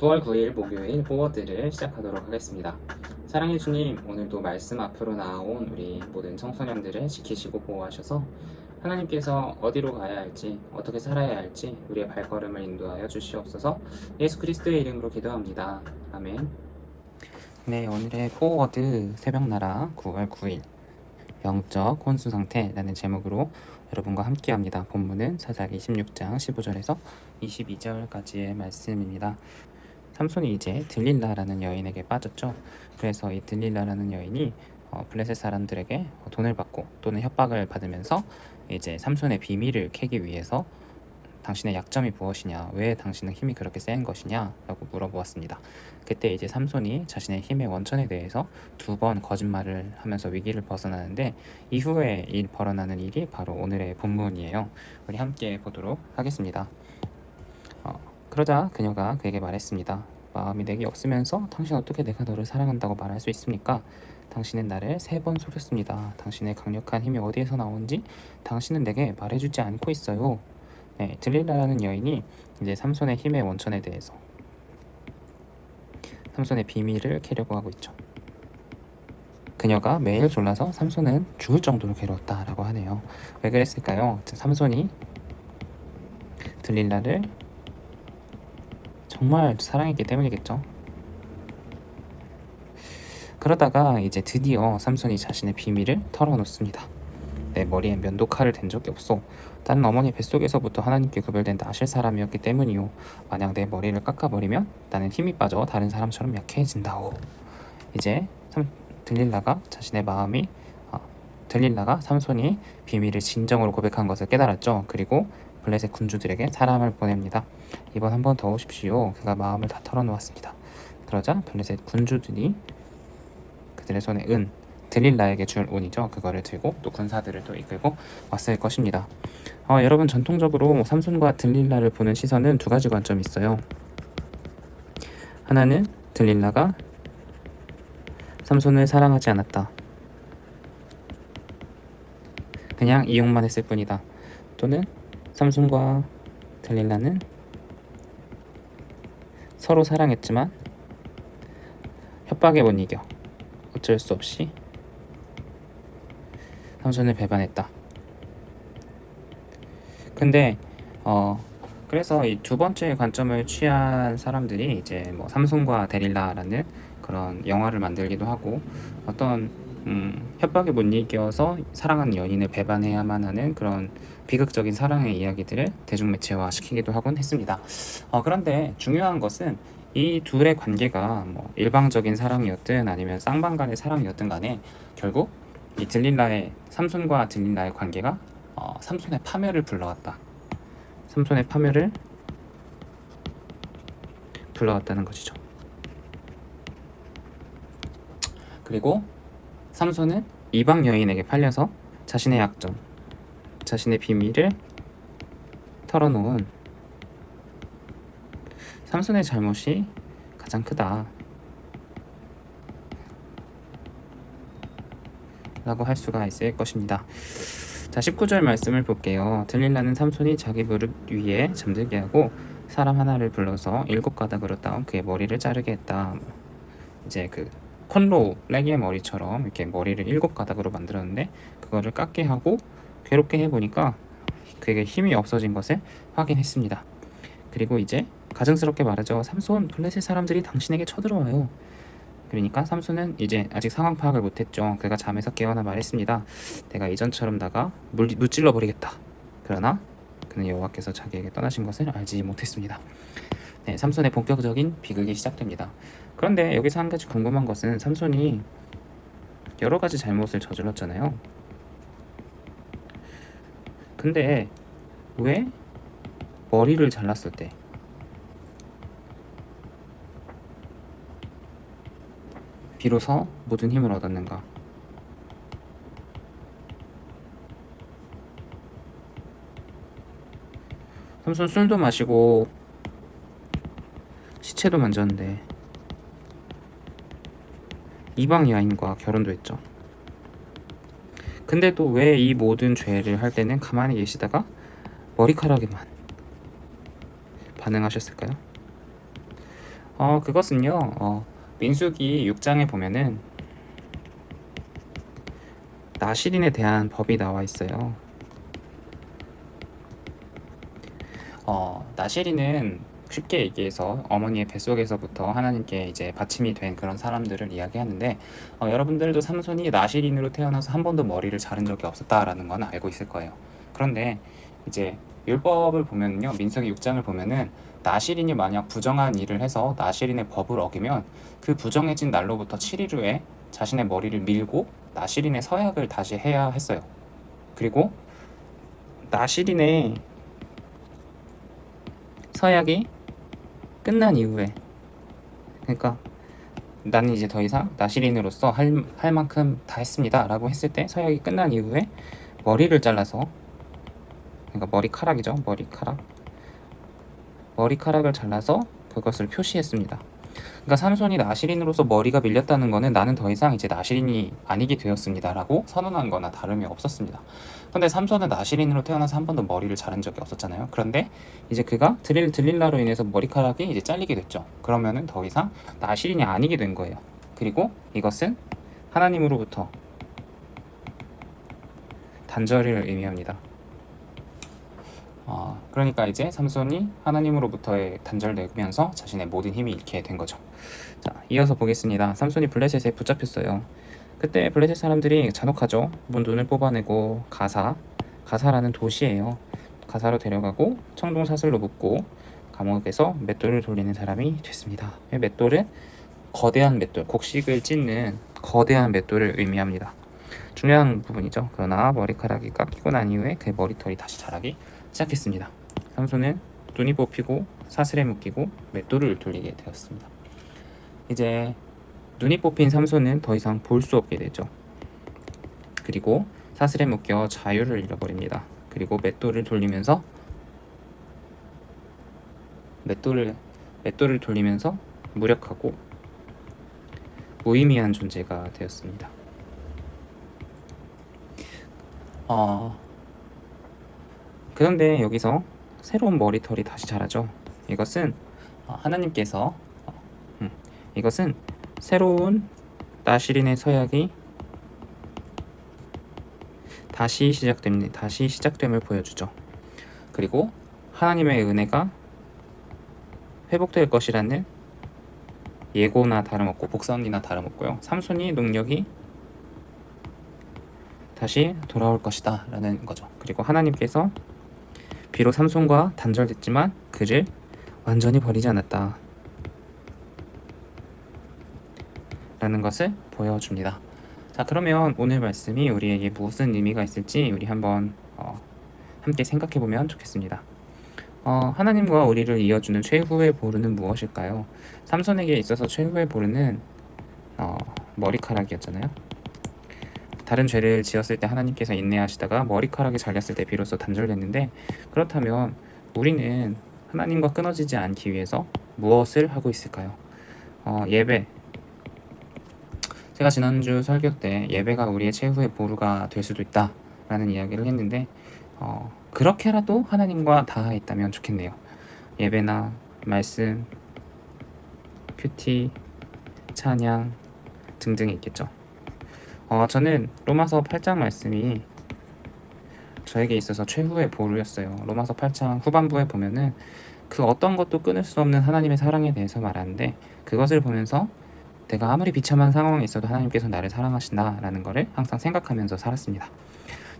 9월 9일 목요일 포워드를 시작하도록 하겠습니다. 사랑의 주님, 오늘도 말씀 앞으로 나온 우리 모든 청소년들을 지키시고 보호하셔서 하나님께서 어디로 가야 할지, 어떻게 살아야 할지 우리의 발걸음을 인도하여 주시옵소서. 예수 그리스도의 이름으로 기도합니다. 아멘. 네, 오늘의 포워드 새벽나라 9월 9일 영적 혼수 상태라는 제목으로 여러분과 함께합니다. 본문은 사사기 16장 15절에서 22절까지의 말씀입니다. 삼손이 이제 들릴라라는 여인에게 빠졌죠. 그래서 이 들릴라라는 여인이 블레셋 사람들에게 돈을 받고 또는 협박을 받으면서 이제 삼손의 비밀을 캐기 위해서 당신의 약점이 무엇이냐, 왜 당신은 힘이 그렇게 센 것이냐 라고 물어보았습니다. 그때 이제 삼손이 자신의 힘의 원천에 대해서 2번 거짓말을 하면서 위기를 벗어나는데, 이후에 벌어나는 일이 바로 오늘의 본문이에요. 우리 함께 보도록 하겠습니다. 그러자 그녀가 그에게 말했습니다. 마음이 내게 없으면서 당신 어떻게 내가 너를 사랑한다고 말할 수 있습니까? 당신은 나를 3번 속였습니다. 당신의 강력한 힘이 어디에서 나오는지 당신은 내게 말해주지 않고 있어요. 네, 들릴라라는 여인이 이제 삼손의 힘의 원천에 대해서, 삼손의 비밀을 캐려고 하고 있죠. 그녀가 매일 졸라서 삼손은 죽을 정도로 괴로웠다라고 하네요. 왜 그랬을까요? 삼손이 들릴라를 정말 사랑했기 때문이겠죠. 그러다가 이제 드디어 삼손이 자신의 비밀을 털어놓습니다. 내 머리에 면도칼을 댄 적이 없어. 나는 어머니 뱃속에서부터 하나님께 구별된 나실 사람이었기 때문이요. 만약 내 머리를 깎아버리면 나는 힘이 빠져 다른 사람처럼 약해진다오. 이제 들릴라가 삼손이 비밀을 진정으로 고백한 것을 깨달았죠. 그리고 블레셋 군주들에게 사람을 보냅니다. 이번 한 번 더 오십시오. 그가 마음을 다 털어놓았습니다. 그러자 블레셋 군주들이 그들의 손에 들릴라에게 줄 운이죠. 그거를 들고 또 군사들을 또 이끌고 왔을 것입니다. 여러분, 전통적으로 삼손과 들릴라를 보는 시선은 2가지 관점이 있어요. 하나는 들릴라가 삼손을 사랑하지 않았다, 그냥 이용만 했을 뿐이다. 또는 삼손과 들릴라는 서로 사랑했지만 협박에 못 이겨 어쩔 수 없이 삼손을 배반했다. 근데 그래서 이 2번째 관점을 취한 사람들이 이제 뭐 삼손과 데릴라라는 그런 영화를 만들기도 하고, 어떤 협박에 못 이겨서 사랑하는 연인을 배반해야만 하는 그런 비극적인 사랑의 이야기들을 대중매체화 시키기도 하곤 했습니다. 그런데 중요한 것은 이 둘의 관계가 뭐 일방적인 사랑이었든 아니면 쌍방간의 사랑이었든 간에 결국 이 삼손과 들릴라의 관계가 삼손의 파멸을 불러왔다. 삼손의 파멸을 불러왔다는 것이죠. 그리고 삼손은 이방 여인에게 팔려서 자신의 약점, 자신의 비밀을 털어놓은 삼손의 잘못이 가장 크다 라고 할 수가 있을 것입니다. 자, 19절 말씀을 볼게요. 들릴라는 삼손이 자기 무릎 위에 잠들게 하고 사람 하나를 불러서 7가닥으로 따온 그의 머리를 자르게 했다. 이제 그 콘로우, 레기의 머리처럼 이렇게 머리를 7가닥으로 만들었는데 그거를 깎게 하고 괴롭게 해보니까 그에게 힘이 없어진 것을 확인했습니다. 그리고 이제 가증스럽게 말하죠. 삼손, 블레셋 사람들이 당신에게 쳐들어와요. 그러니까 삼손은 이제 아직 상황 파악을 못했죠. 그가 잠에서 깨어나 말했습니다. 내가 이전처럼 나가 무찔러 버리겠다. 그러나 그는 여호와께서 자기에게 떠나신 것을 알지 못했습니다. 네, 삼손의 본격적인 비극이 시작됩니다. 그런데 여기서 한 가지 궁금한 것은, 삼손이 여러 가지 잘못을 저질렀잖아요. 근데 왜 머리를 잘랐을 때 비로소 모든 힘을 얻었는가? 삼손 술도 마시고 시체도 만졌는데 이방 여인과 결혼도 했죠. 근데도 왜 이 모든 죄를 할 때는 가만히 계시다가 머리카락에만 반응하셨을까요? 그것은요, 민수기 6장에 보면은 나실인에 대한 법이 나와 있어요. 나실인은 쉽게 얘기해서 어머니의 뱃속에서부터 하나님께 이제 받침이 된 그런 사람들을 이야기하는데, 여러분들도 삼손이 나실인으로 태어나서 한 번도 머리를 자른 적이 없었다라는 건 알고 있을 거예요. 그런데 이제 율법을 보면요, 민수기 6장을 보면은 나실인이 만약 부정한 일을 해서 나실인의 법을 어기면 그 부정해진 날로부터 7일 후에 자신의 머리를 밀고 나실인의 서약을 다시 해야 했어요. 그리고 나실인의 서약이 끝난 이후에, 그러니까 나는 이제 더 이상 나실인으로서 할 만큼 다 했습니다 라고 했을 때, 서약이 끝난 이후에 머리를 잘라서, 그러니까 머리카락이죠, 머리카락을 잘라서 그것을 표시했습니다. 그러니까 삼손이 나실인으로서 머리가 밀렸다는 것은 나는 더 이상 이제 나실인이 아니게 되었습니다 라고 선언한 거나 다름이 없었습니다. 근데 삼손은 나실인으로 태어나서 한 번도 머리를 자른 적이 없었잖아요. 그런데 이제 그가 들릴라로 인해서 머리카락이 이제 잘리게 됐죠. 그러면은 더 이상 나실인이 아니게 된 거예요. 그리고 이것은 하나님으로부터 단절을 의미합니다. 그러니까 이제 삼손이 하나님으로부터의 단절되면서 자신의 모든 힘이 잃게 된 거죠. 자, 이어서 보겠습니다. 삼손이 블레셋에 붙잡혔어요. 그때 블레셋 사람들이 잔혹하죠. 눈을 뽑아내고 가사라는 도시예요. 가사로 데려가고 청동 사슬로 묶고 감옥에서 맷돌을 돌리는 사람이 됐습니다. 맷돌은 거대한 맷돌, 곡식을 찢는 거대한 맷돌을 의미합니다. 중요한 부분이죠. 그러나 머리카락이 깎이고 난 이후에 그 머리털이 다시 자라기 시작했습니다. 삼손은 눈이 뽑히고 사슬에 묶이고 맷돌을 돌리게 되었습니다. 이제 눈이 뽑힌 삼손은 더 이상 볼 수 없게 되죠. 그리고 사슬에 묶여 자유를 잃어버립니다. 그리고 맷돌을 돌리면서 무력하고 무의미한 존재가 되었습니다. 그런데 여기서 새로운 머리털이 다시 자라죠. 이것은 하나님께서 이것은 새로운 나실인의 서약이 다시 시작됨을 보여주죠. 그리고 하나님의 은혜가 회복될 것이라는 예고나 다름없고 복선이나 다름없고요. 삼손이 능력이 다시 돌아올 것이다 라는 거죠. 그리고 하나님께서 비록 삼손과 단절됐지만 그를 완전히 버리지 않았다 라는 것을 보여줍니다. 자, 그러면 오늘 말씀이 우리에게 무슨 의미가 있을지 우리 한번 함께 생각해 보면 좋겠습니다. 하나님과 우리를 이어주는 최후의 보루는 무엇일까요? 삼손에게 있어서 최후의 보루는 머리카락이었잖아요. 다른 죄를 지었을 때 하나님께서 인내하시다가 머리카락이 잘렸을 때 비로소 단절됐는데, 그렇다면 우리는 하나님과 끊어지지 않기 위해서 무엇을 하고 있을까요? 예배. 제가 지난주 설교 때 예배가 우리의 최후의 보루가 될 수도 있다 라는 이야기를 했는데, 그렇게라도 하나님과 닿아있다면 좋겠네요. 예배나 말씀, 큐티, 찬양 등등이 있겠죠. 저는 로마서 8장 말씀이 저에게 있어서 최후의 보루였어요. 로마서 8장 후반부에 보면은 그 어떤 것도 끊을 수 없는 하나님의 사랑에 대해서 말하는데, 그것을 보면서 내가 아무리 비참한 상황에 있어도 하나님께서 나를 사랑하신다라는 것을 항상 생각하면서 살았습니다.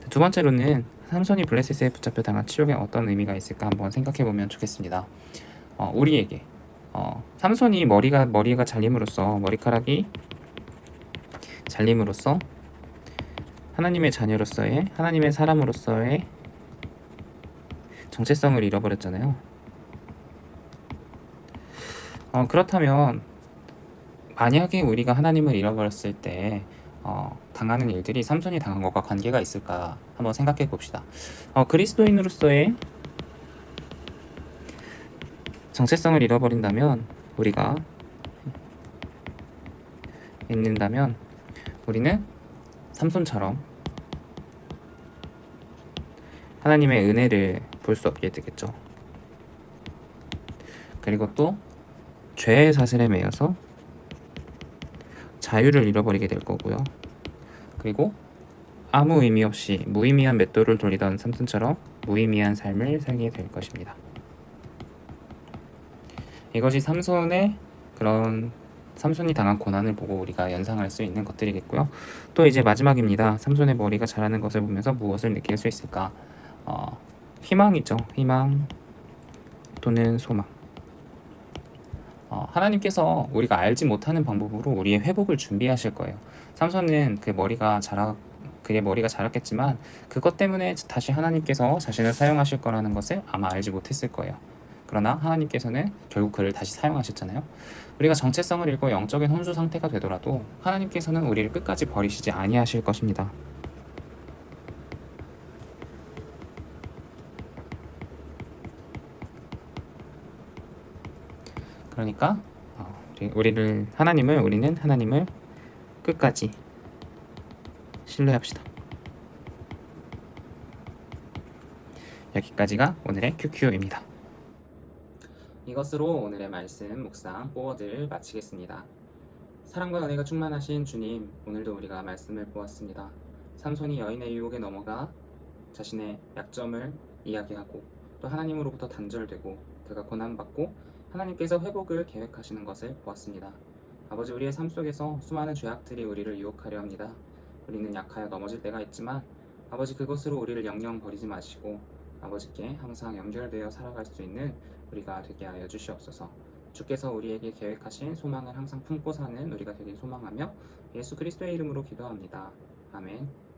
두 번째로는 삼손이 블레셋에 붙잡혀 당한 치욕에 어떤 의미가 있을까 한번 생각해 보면 좋겠습니다. 우리에게 삼손이 머리가 잘림으로써, 머리카락이 잘림으로써 하나님의 자녀로서의, 하나님의 사람으로서의 정체성을 잃어버렸잖아요. 그렇다면 만약에 우리가 하나님을 잃어버렸을 때 당하는 일들이 삼손이 당한 것과 관계가 있을까 한번 생각해 봅시다. 그리스도인으로서의 정체성을 잃어버린다면, 우리가 잊는다면 우리는 삼손처럼 하나님의 은혜를 볼 수 없게 되겠죠. 그리고 또 죄의 사슬에 매여서 자유를 잃어버리게 될 거고요. 그리고 아무 의미 없이 무의미한 맷돌을 돌리던 삼손처럼 무의미한 삶을 살게 될 것입니다. 이것이 삼손의 그런 삼손이 당한 고난을 보고 우리가 연상할 수 있는 것들이겠고요. 또 이제 마지막입니다. 삼손의 머리가 자라는 것을 보면서 무엇을 느낄 수 있을까? 희망이죠. 희망 또는 소망. 하나님께서 우리가 알지 못하는 방법으로 우리의 회복을 준비하실 거예요. 삼손은 그의 머리가 자랐겠지만 그것 때문에 다시 하나님께서 자신을 사용하실 거라는 것을 아마 알지 못했을 거예요. 그러나 하나님께서는 결국 그를 다시 사용하셨잖아요. 우리가 정체성을 잃고 영적인 혼수 상태가 되더라도 하나님께서는 우리를 끝까지 버리시지 아니하실 것입니다. 그러니까 우리는 하나님을 끝까지 신뢰합시다. 여기까지가 오늘의 큐큐입니다. 이것으로 오늘의 말씀 묵상 포워드를 마치겠습니다. 사랑과 은혜가 충만하신 주님, 오늘도 우리가 말씀을 보았습니다. 삼손이 여인의 유혹에 넘어가 자신의 약점을 이야기하고 또 하나님으로부터 단절되고 그가 고난받고 하나님께서 회복을 계획하시는 것을 보았습니다. 아버지, 우리의 삶 속에서 수많은 죄악들이 우리를 유혹하려 합니다. 우리는 약하여 넘어질 때가 있지만 아버지, 그것으로 우리를 영영 버리지 마시고 아버지께 항상 연결되어 살아갈 수 있는 우리가 되게 하여 주시옵소서. 주께서 우리에게 계획하신 소망을 항상 품고 사는 우리가 되길 소망하며 예수 그리스도의 이름으로 기도합니다. 아멘.